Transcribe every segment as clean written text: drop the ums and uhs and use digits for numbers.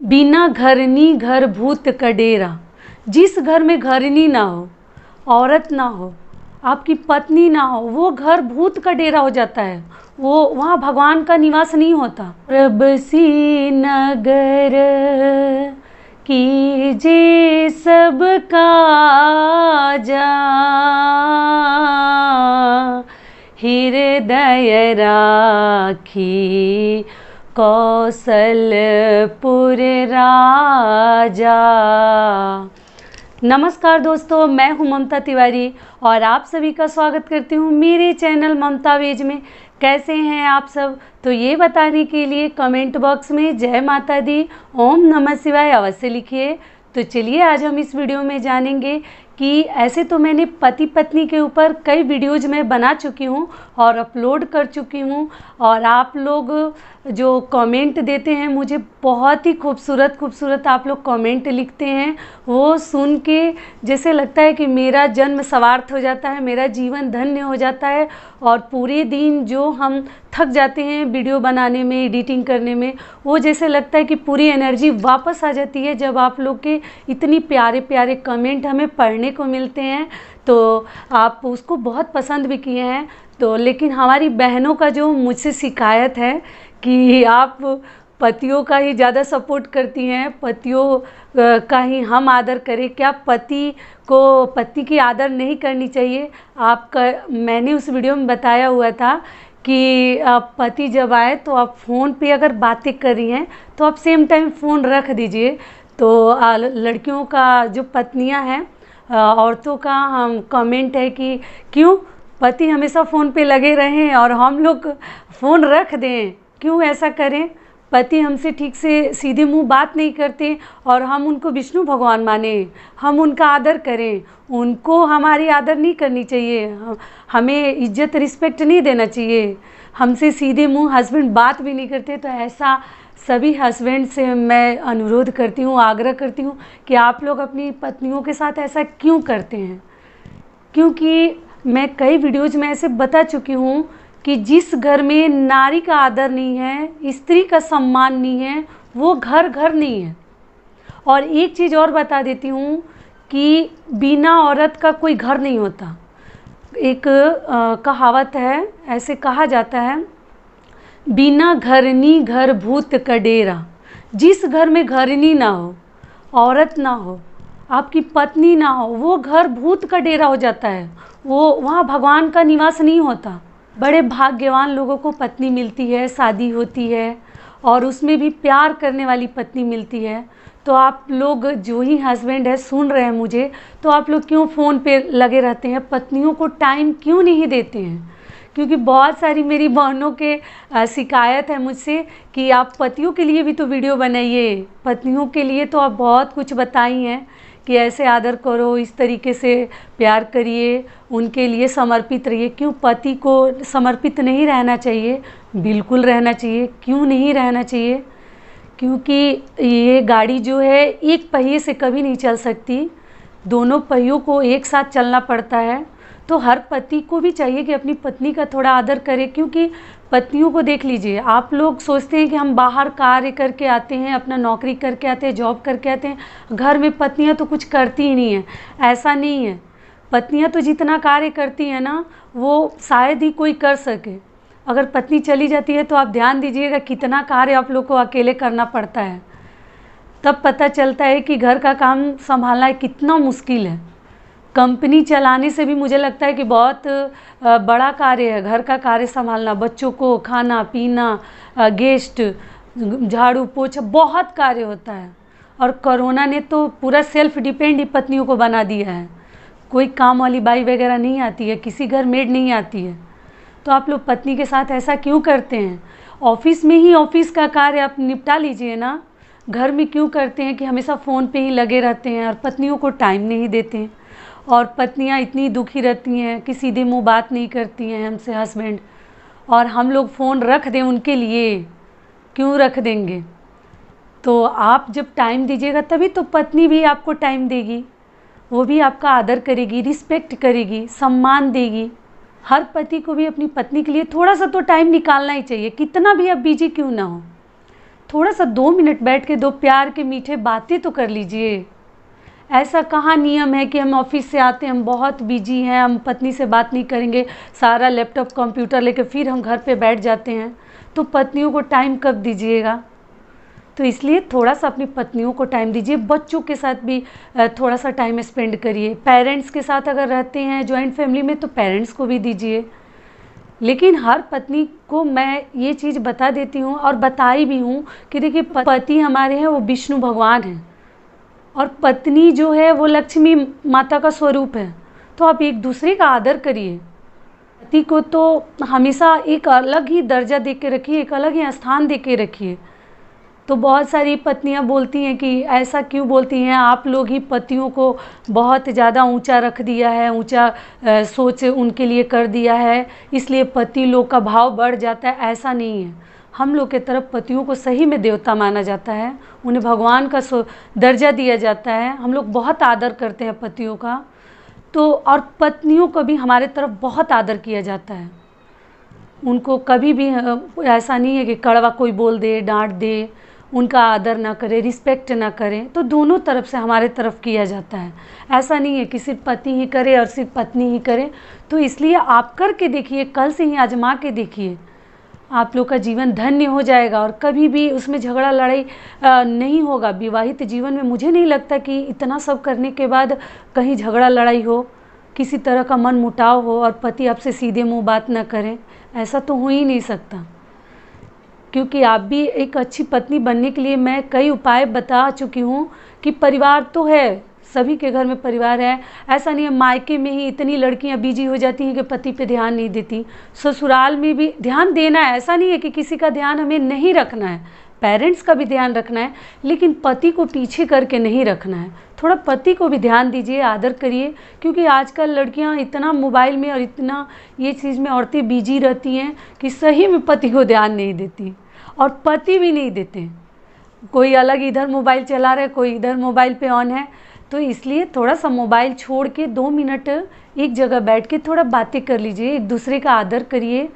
बिना घरनी घर भूत का डेरा। जिस घर में घरनी ना हो, औरत ना हो, आपकी पत्नी ना हो, वो घर भूत का डेरा हो जाता है। वो वहाँ भगवान का निवास नहीं होता। प्रभ सी नगर कीजे सब काजा, हृदय राखी कौशलपुर राजा। नमस्कार दोस्तों, मैं हूं ममता तिवारी और आप सभी का स्वागत करती हूं मेरे चैनल ममता वेज में। कैसे हैं आप सब? तो ये बताने के लिए कमेंट बॉक्स में जय माता दी, ओम नमः शिवाय अवश्य लिखिए। तो चलिए आज हम इस वीडियो में जानेंगे कि ऐसे तो मैंने पति पत्नी के ऊपर कई वीडियोज में बना चुकी हूँ और अपलोड कर चुकी हूँ, और आप लोग जो कमेंट देते हैं मुझे बहुत ही खूबसूरत आप लोग कमेंट लिखते हैं। वो सुन के जैसे लगता है कि मेरा जन्म सवार्थ हो जाता है, मेरा जीवन धन्य हो जाता है। और पूरे दिन जो हम थक जाते हैं वीडियो बनाने में, एडिटिंग करने में, वो जैसे लगता है कि पूरी एनर्जी वापस आ जाती है जब आप लोग के इतनी प्यारे प्यारे कमेंट हमें पढ़ने को मिलते हैं। तो आप उसको बहुत पसंद भी किए हैं। तो लेकिन हमारी बहनों का जो मुझसे शिकायत है कि आप पतियों का ही ज़्यादा सपोर्ट करती हैं, पतियों का ही हम आदर करें, क्या पति को पत्नी की आदर नहीं करनी चाहिए? आपका मैंने उस वीडियो में बताया हुआ था कि पति जब आए तो आप फ़ोन पे अगर बातें कर रही हैं तो आप सेम टाइम फ़ोन रख दीजिए। तो लड़कियों का जो पत्नियां हैं, औरतों का हम कमेंट है कि क्यों पति हमेशा फ़ोन पे लगे रहें और हम लोग फ़ोन रख दें, क्यों ऐसा करें? पति हमसे ठीक से सीधे मुंह बात नहीं करते और हम उनको विष्णु भगवान माने, हम उनका आदर करें, उनको हमारी आदर नहीं करनी चाहिए, हमें इज्जत रिस्पेक्ट नहीं देना चाहिए। हमसे सीधे मुंह हस्बैंड बात भी नहीं करते। तो ऐसा सभी हस्बैंड से मैं अनुरोध करती हूँ, आग्रह करती हूँ कि आप लोग अपनी पत्नियों के साथ ऐसा क्यों करते हैं? क्योंकि मैं कई वीडियोज़ में ऐसे बता चुकी हूँ कि जिस घर में नारी का आदर नहीं है, स्त्री का सम्मान नहीं है, वो घर घर नहीं है। और एक चीज़ और बता देती हूँ कि बिना औरत का कोई घर नहीं होता। एक कहावत है, ऐसे कहा जाता है, बिना घरनी घर भूत का डेरा। जिस घर में घरनी ना हो, औरत ना हो, आपकी पत्नी ना हो, वो घर भूत का डेरा हो जाता है। वो वहाँ भगवान का निवास नहीं होता। बड़े भाग्यवान लोगों को पत्नी मिलती है, शादी होती है और उसमें भी प्यार करने वाली पत्नी मिलती है। तो आप लोग जो ही हस्बैंड है सुन रहे हैं मुझे, तो आप लोग क्यों फ़ोन पे लगे रहते हैं? पत्नियों को टाइम क्यों नहीं देते हैं? क्योंकि बहुत सारी मेरी बहनों के शिकायत है मुझसे कि आप पतियों के लिए भी तो वीडियो बनाइए, पत्नियों के लिए तो आप बहुत कुछ बताई हैं कि ऐसे आदर करो, इस तरीके से प्यार करिए, उनके लिए समर्पित रहिए। क्यों पति को समर्पित नहीं रहना चाहिए? बिल्कुल रहना चाहिए। क्यों नहीं रहना चाहिए? क्योंकि ये गाड़ी जो है एक पहिए से कभी नहीं चल सकती, दोनों पहियों को एक साथ चलना पड़ता है। तो हर पति को भी चाहिए कि अपनी पत्नी का थोड़ा आदर करे। क्योंकि पत्नियों को देख लीजिए, आप लोग सोचते हैं कि हम बाहर कार्य करके आते हैं, अपना नौकरी करके आते हैं, जॉब करके आते हैं, घर में पत्नियां तो कुछ करती ही नहीं है। ऐसा नहीं है, पत्नियां तो जितना कार्य करती हैं ना, वो शायद ही कोई कर सके। अगर पत्नी चली जाती है तो आप ध्यान दीजिएगा कितना कार्य आप लोग को अकेले करना पड़ता है। तब पता चलता है कि घर का काम संभालना कितना मुश्किल है। कंपनी चलाने से भी मुझे लगता है कि बहुत बड़ा कार्य है घर का कार्य संभालना। बच्चों को खाना पीना, गेस्ट, झाड़ू पोछा, बहुत कार्य होता है। और कोरोना ने तो पूरा सेल्फ डिपेंड ही पत्नियों को बना दिया है। कोई काम वाली बाई वगैरह नहीं आती है, किसी घर मेड नहीं आती है। तो आप लोग पत्नी के साथ ऐसा क्यों करते हैं? ऑफिस में ही ऑफिस का कार्य आप निपटा लीजिए ना। घर में क्यों करते हैं कि हमेशा फ़ोन पे ही लगे रहते हैं और पत्नियों को टाइम नहीं देते हैं? और पत्नियां इतनी दुखी रहती हैं कि सीधे मुंह बात नहीं करती हैं हमसे हस्बैंड, और हम लोग फ़ोन रख दें उनके लिए, क्यों रख देंगे? तो आप जब टाइम दीजिएगा तभी तो पत्नी भी आपको टाइम देगी, वो भी आपका आदर करेगी, रिस्पेक्ट करेगी, सम्मान देगी। हर पति को भी अपनी पत्नी के लिए थोड़ा सा तो टाइम निकालना ही चाहिए, कितना भी आप बिजी क्यों ना हो। थोड़ा सा 2 मिनट बैठ के 2 प्यार के मीठे बातें तो कर लीजिए। ऐसा कहाँ नियम है कि हम ऑफिस से आते हैं, हम बहुत बिजी हैं, हम पत्नी से बात नहीं करेंगे, सारा लैपटॉप कंप्यूटर लेके फिर हम घर पे बैठ जाते हैं। तो पत्नियों को टाइम कब दीजिएगा? तो इसलिए थोड़ा सा अपनी पत्नियों को टाइम दीजिए। बच्चों के साथ भी थोड़ा सा टाइम स्पेंड करिए। पेरेंट्स के साथ अगर रहते हैं जॉइंट फैमिली में तो पेरेंट्स को भी दीजिए। लेकिन हर पत्नी को मैं ये चीज़ बता देती हूँ और बताई भी हूँ कि देखिए, पति हमारे हैं वो विष्णु भगवान हैं और पत्नी जो है वो लक्ष्मी माता का स्वरूप है। तो आप एक दूसरे का आदर करिए। पति को तो हमेशा एक अलग ही दर्जा दे के रखिए, एक अलग ही स्थान दे के रखिए। तो बहुत सारी पत्नियां बोलती हैं कि ऐसा क्यों बोलती हैं, आप लोग ही पतियों को बहुत ज़्यादा ऊंचा रख दिया है, ऊंचा सोच उनके लिए कर दिया है, इसलिए पति लोग का भाव बढ़ जाता है। ऐसा नहीं है। हम लोग के तरफ पतियों को सही में देवता माना जाता है, उन्हें भगवान का दर्जा दिया जाता है। हम लोग बहुत आदर करते हैं पतियों का। तो और पत्नियों को भी हमारे तरफ बहुत आदर किया जाता है। उनको कभी भी ऐसा नहीं है कि कड़वा कोई बोल दे, डांट दे, उनका आदर ना करे, रिस्पेक्ट ना करें। तो दोनों तरफ से हमारे तरफ किया जाता है। ऐसा नहीं है कि सिर्फ पति ही करे और सिर्फ पत्नी ही करे। तो इसलिए आप करके देखिए, कल से ही आजमा के देखिए, आप लोग का जीवन धन्य हो जाएगा और कभी भी उसमें झगड़ा लड़ाई नहीं होगा। विवाहित जीवन में मुझे नहीं लगता कि इतना सब करने के बाद कहीं झगड़ा लड़ाई हो, किसी तरह का मन मुटाव हो और पति आपसे सीधे मुंह बात ना करें। ऐसा तो हो ही नहीं सकता। क्योंकि आप भी एक अच्छी पत्नी बनने के लिए मैं कई उपाय बता चुकी हूँ कि परिवार तो है, सभी के घर में परिवार है। ऐसा नहीं है मायके में ही इतनी लड़कियां बिजी हो जाती हैं कि पति पे ध्यान नहीं देती, ससुराल में भी ध्यान देना है। ऐसा नहीं है कि किसी का ध्यान हमें नहीं रखना है, पेरेंट्स का भी ध्यान रखना है, लेकिन पति को पीछे करके नहीं रखना है। थोड़ा पति को भी ध्यान दीजिए, आदर करिए। क्योंकि आजकल लड़कियां इतना मोबाइल में और इतना ये चीज़ में औरतें बिजी रहती हैं कि सही में पति को ध्यान नहीं देती और पति भी नहीं देते। कोई अलग इधर मोबाइल चला रहा है, कोई इधर मोबाइल पे ऑन है। तो इसलिए थोड़ा सा मोबाइल छोड़ के 2 मिनट एक जगह बैठ के थोड़ा बातें कर लीजिए, एक दूसरे का आदर करिए,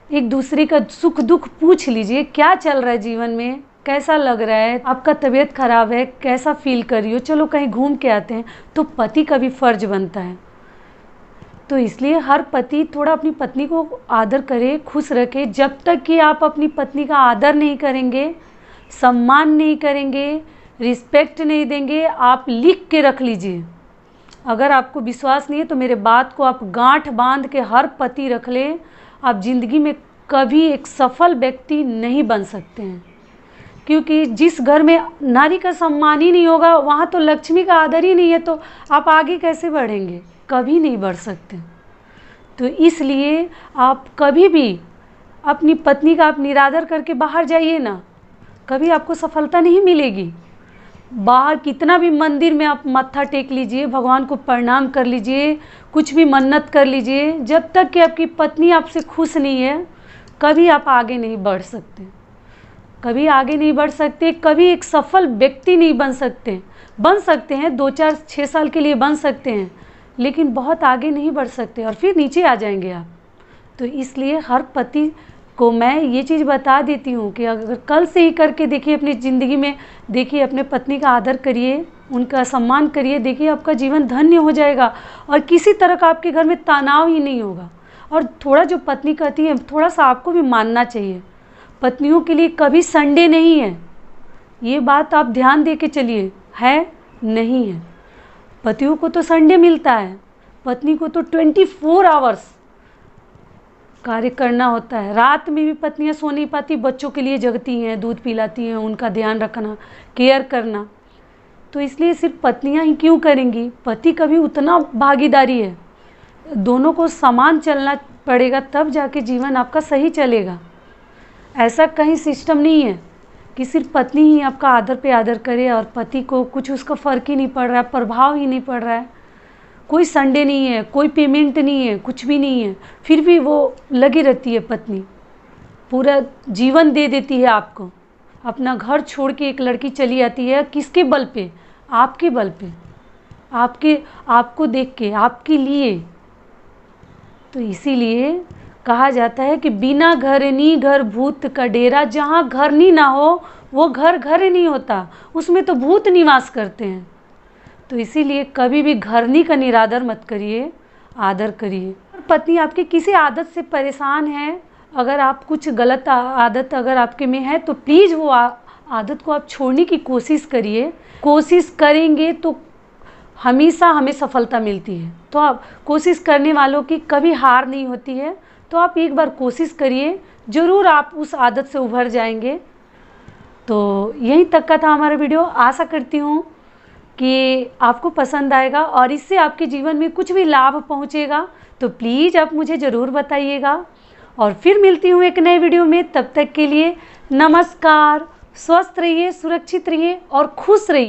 एक दूसरे का सुख दुख पूछ लीजिए। क्या चल रहा है जीवन में, कैसा लग रहा है, आपका तबीयत खराब है, कैसा फील कर रही हो, चलो कहीं घूम के आते हैं। तो पति का भी फर्ज बनता है। तो इसलिए हर पति थोड़ा अपनी पत्नी को आदर करे, खुश रखे। जब तक कि आप अपनी पत्नी का आदर नहीं करेंगे, सम्मान नहीं करेंगे, रिस्पेक्ट नहीं देंगे, आप लिख के रख लीजिए। अगर आपको विश्वास नहीं है तो मेरे बात को आप गांठ बांध के हर पति रख ले, आप ज़िंदगी में कभी एक सफल व्यक्ति नहीं बन सकते हैं। क्योंकि जिस घर में नारी का सम्मान ही नहीं होगा, वहाँ तो लक्ष्मी का आदर ही नहीं है, तो आप आगे कैसे बढ़ेंगे? कभी नहीं बढ़ सकते। तो इसलिए आप कभी भी अपनी पत्नी का आप निरादर करके बाहर जाइए ना, कभी आपको सफलता नहीं मिलेगी। बाहर कितना भी मंदिर में आप मत्था टेक लीजिए, भगवान को प्रणाम कर लीजिए, कुछ भी मन्नत कर लीजिए, जब तक कि आपकी पत्नी आपसे खुश नहीं है, कभी आप आगे नहीं बढ़ सकते। कभी आगे नहीं बढ़ सकते, कभी एक सफल व्यक्ति नहीं बन सकते। बन सकते हैं 2, 4, 6 साल के लिए बन सकते हैं, लेकिन बहुत आगे नहीं बढ़ सकते और फिर नीचे आ जाएंगे आप। तो इसलिए हर पति को मैं ये चीज़ बता देती हूँ कि अगर कल से ही करके देखिए, अपनी ज़िंदगी में देखिए, अपने पत्नी का आदर करिए, उनका सम्मान करिए, देखिए आपका जीवन धन्य हो जाएगा और किसी तरह का आपके घर में तनाव ही नहीं होगा। और थोड़ा जो पत्नी कहती है, थोड़ा सा आपको भी मानना चाहिए। पत्नियों के लिए कभी संडे नहीं है, ये बात आप ध्यान दे के चलिए। है नहीं है, पतियों को तो संडे मिलता है, पत्नी को तो 24 आवर्स कार्य करना होता है। रात में भी पत्नियां सो नहीं पाती, बच्चों के लिए जगती हैं, दूध पिलाती हैं, उनका ध्यान रखना, केयर करना। तो इसलिए सिर्फ पत्नियां ही क्यों करेंगी, पति का भी उतना भागीदारी है। दोनों को समान चलना पड़ेगा, तब जाके जीवन आपका सही चलेगा। ऐसा कहीं सिस्टम नहीं है कि सिर्फ पत्नी ही आपका आदर पे आदर करे और पति को कुछ उसका फ़र्क ही नहीं पड़ रहा है, प्रभाव ही नहीं पड़ रहा है। कोई संडे नहीं है, कोई पेमेंट नहीं है, कुछ भी नहीं है, फिर भी वो लगी रहती है पत्नी, पूरा जीवन दे देती है आपको। अपना घर छोड़ के एक लड़की चली आती है, किसके बल पे? आपके बल पे, आपको देख के, आपके लिए। तो इसीलिए कहा जाता है कि बिना घरनी घर भूत का डेरा, जहाँ घरनी ना हो वो घर घर ही नहीं होता, उसमें तो भूत निवास करते हैं। तो इसीलिए कभी भी घरनी का निरादर मत करिए, आदर करिए। पत्नी आपकी किसी आदत से परेशान है, अगर आप कुछ गलत आदत अगर आपके में है तो प्लीज़ वो आदत को आप छोड़ने की कोशिश करिए। कोशिश करेंगे तो हमेशा हमें सफलता मिलती है। तो आप कोशिश करने वालों की कभी हार नहीं होती है। तो आप एक बार कोशिश करिए, ज़रूर आप उस आदत से उभर जाएंगे। तो यहीं तक का था हमारा वीडियो। आशा करती हूँ कि आपको पसंद आएगा और इससे आपके जीवन में कुछ भी लाभ पहुँचेगा तो प्लीज़ आप मुझे ज़रूर बताइएगा। और फिर मिलती हूँ एक नए वीडियो में। तब तक के लिए नमस्कार। स्वस्थ रहिए, सुरक्षित रहिए और खुश रहिए।